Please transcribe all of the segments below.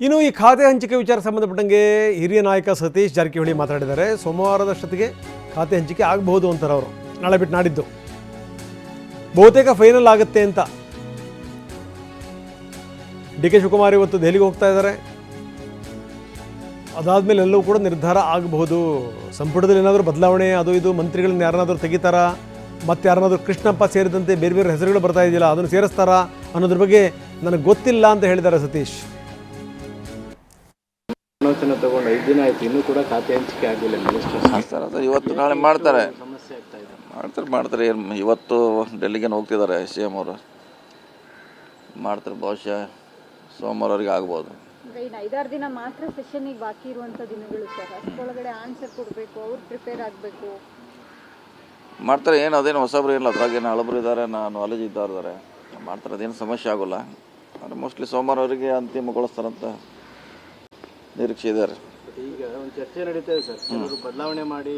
ಇನ್ನು ಈ ಖಾತೆ ಹಂಚಿಕೆ ವಿಚಾರಕ್ಕೆ ಸಂಬಂಧಪಟ್ಟಂಗೆ ಹಿರಿಯ ನಾಯಕ ಸತೀಶ್ ಜಾರಕಿಹೊಳಿ ಮಾತಾಡಿದ್ದಾರೆ. ಸೋಮವಾರದಷ್ಟೊತ್ತಿಗೆ ಖಾತೆ ಹಂಚಿಕೆ ಆಗಬಹುದು ಅಂತಾರೆ ಅವರು. ನಾಳೆ ಬಿಟ್ಟು ನಾಡಿದ್ದು ಬಹುತೇಕ ಫೈನಲ್ ಆಗುತ್ತೆ ಅಂತ. ಡಿ ಕೆ ಶಿವಕುಮಾರ್ ಇವತ್ತು ದೆಹಲಿಗೆ ಹೋಗ್ತಾ ಇದ್ದಾರೆ. ಅದಾದಮೇಲೆ ಎಲ್ಲವೂ ಕೂಡ ನಿರ್ಧಾರ ಆಗಬಹುದು. ಸಂಪುಟದಲ್ಲಿ ಏನಾದರೂ ಬದಲಾವಣೆ ಅದು ಇದು ಮಂತ್ರಿಗಳನ್ನ ಯಾರನ್ನಾದರೂ ತೆಗಿತಾರಾ, ಮತ್ತು ಯಾರನ್ನಾದರೂ ಕೃಷ್ಣಪ್ಪ ಸೇರಿದಂತೆ ಬೇರೆ ಬೇರೆ ಹೆಸರುಗಳು ಬರ್ತಾ ಇದೆಯಲ್ಲ ಅದನ್ನು ಸೇರಿಸ್ತಾರಾ ಅನ್ನೋದ್ರ ಬಗ್ಗೆ ನನಗೆ ಗೊತ್ತಿಲ್ಲ ಅಂತ ಹೇಳಿದ್ದಾರೆ ಸತೀಶ್. ತಗೊಂಡು 5 ದಿನ ಆಯ್ತು, ಇನ್ನೂ ಕೂಡ ಖಾತೆ ಹಂಚಿಕೆ ಆಗಿಲ್ಲ. ಮಿನಿಸ್ಟರ್ ಇವತ್ತು ನಾಳೆ ಮಾಡ್ತಾರೆ. ಮಾಡ್ತಾರೆ. ಇವತ್ತು ಡೆಲ್ಲಿಗೆ ಹೋಗ್ತಿದ್ದಾರೆ CM ಅವರು. ಮಾಡ್ತಾರೆ. ಬಹುಶಃ ಸೋಮವಾರವರೆಗೆ ಆಗ್ಬೋದು. 5-6 ದಿನ ಮಾತ್ರ ಸೆಷನ್ನಿಗೆ ಬಾಕಿ ಇರುವಂಥ ದಿನಗಳು ಸರ್. ಅಷ್ಟೊಳಗಡೆ ಆನ್ಸರ್ ಕೊಡಬೇಕು, ಅವ್ರು ಪ್ರಿಪೇರ್ ಆಗಬೇಕು. ಮಾಡ್ತಾರೆ. ಏನು ಅದೇನು ಹೊಸಬ್ರು ಏನಿಲ್ಲ, ಅದ್ರಾಗೇನು ಹಳಬ್ರು ಇದ್ದಾರೆ, ನಾಲೆಜ್ ಇದ್ದಾರೆ. ಮಾಡ್ತಾರೆ, ಅದೇನು ಸಮಸ್ಯೆ ಆಗೋಲ್ಲ. ಆದರೆ ಮೋಸ್ಟ್ಲಿ ಸೋಮವಾರವರೆಗೆ ಅಂತಿಮಗೊಳಿಸ್ತಾರಂತ ನಿರೀಕ್ಷೆ ಇದ್ದಾರೆ. ಈಗ ಒಂದು ಚರ್ಚೆ ನಡೀತಾ ಇದೆ ಸರ್, ಕೆಲವರು ಬದಲಾವಣೆ ಮಾಡಿ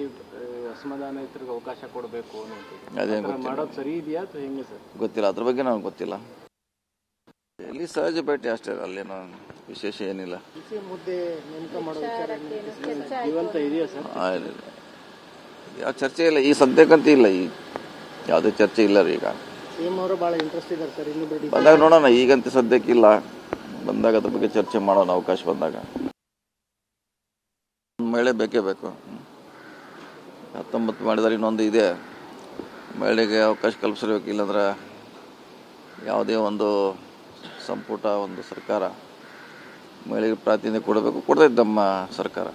ಅಸಮಾಧಾನಿತರಿಗೆ ಅವಕಾಶ ಕೊಡಬೇಕು ಅನ್ನೋದು. ಅದೇನು ಮಾಡೋದು ಸರಿ ಇದೆಯಾ ಅಥವಾ ಹೆಂಗೆ ಸರ್? ಗೊತ್ತಿಲ್ಲ, ಅದ್ರ ಬಗ್ಗೆ ನನಗೆ ಗೊತ್ತಿಲ್ಲ. ಇಲ್ಲಿ ಸಹಜ ಭೇಟಿ ಅಷ್ಟೇ, ಅಲ್ಲೇನು ವಿಶೇಷ ಏನಿಲ್ಲ. ಮುದ್ದೆ ನೇಮಕ ಮಾಡೋ ಜೀವಂತ ಇದೆಯಾ ಸರ್? ಯಾವ ಚರ್ಚೆ ಇಲ್ಲ ಈ ಸದ್ಯಕ್ಕಂತೂ ಇಲ್ಲ. ಈ ಯಾವುದೇ ಚರ್ಚೆ ಇಲ್ಲ ರೀ. ಈಗ CM ಅವರು ಭಾಳ ಇಂಟ್ರೆಸ್ಟ್ ಇದ್ದಾರೆ ಸರ್. ಇನ್ನೊಬ್ಬರು ಬಂದಾಗ ನೋಡೋಣ. ಈಗಂತೂ ಸದ್ಯಕ್ಕಿಲ್ಲ. ಬಂದಾಗ ಅದ್ರ ಬಗ್ಗೆ ಚರ್ಚೆ ಮಾಡೋಣ, ಅವಕಾಶ ಬಂದಾಗ. ಮಹಿಳೆ ಬೇಕೇ ಬೇಕು. 19 ಮಾಡಿದರೆ ಇನ್ನೊಂದು ಇದೆ. ಮಹಿಳೆಗೆ ಅವಕಾಶ ಕಲ್ಪಿಸಬೇಕು. ಇಲ್ಲಾಂದ್ರೆ ಯಾವುದೇ ಒಂದು ಸಂಪುಟ, ಒಂದು ಸರ್ಕಾರ ಮಹಿಳೆಗೆ ಪ್ರಾತಿನಿಧ್ಯ ಕೊಡಬೇಕು. ಕೊಡ್ತೈತೆ ನಮ್ಮ ಸರ್ಕಾರ.